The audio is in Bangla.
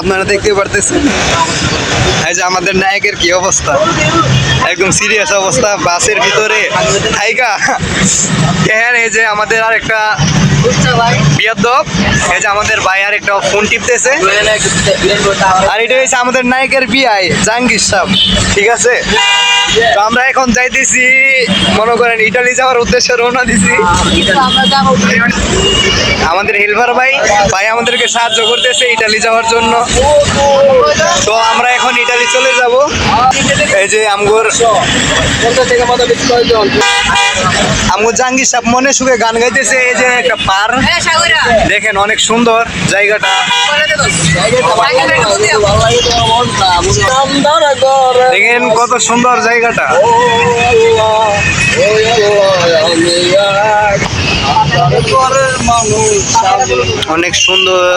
আপনারা দেখতে পারতেছেন এই যে আমাদের নায়কের কি অবস্থা, একদম সিরিয়াস অবস্থা বাসের ভিতরে থাইকা। এই যে আমাদের আর একটা বিয়াদব, এই যে আমাদের ভাই আর একটা ফোন টিপতেছে, আর এটা হচ্ছে আমাদের নায়কের বিআই জাহাঙ্গীর সাহেব, ঠিক আছে। তো আমরা এখন যাইতেছি, মনে করেন ইটালি যাওয়ার উদ্দেশ্যে রওনা দিছি। আমাদের হেলভার ভাই ভাই আমাদেরকে সাহায্য করতেছে ইটালি যাওয়ার জন্য। তো আমরা এখন ইটালি চলে যাব। এই যে আমগোর জাহাঙ্গীর সাহেব মনে সুখে গান গাইতেছে। এই যে একটা পার দেখেন, অনেক সুন্দর জায়গাটা, দেখেন কত সুন্দর জায়গাটা। অনেক সুন্দর।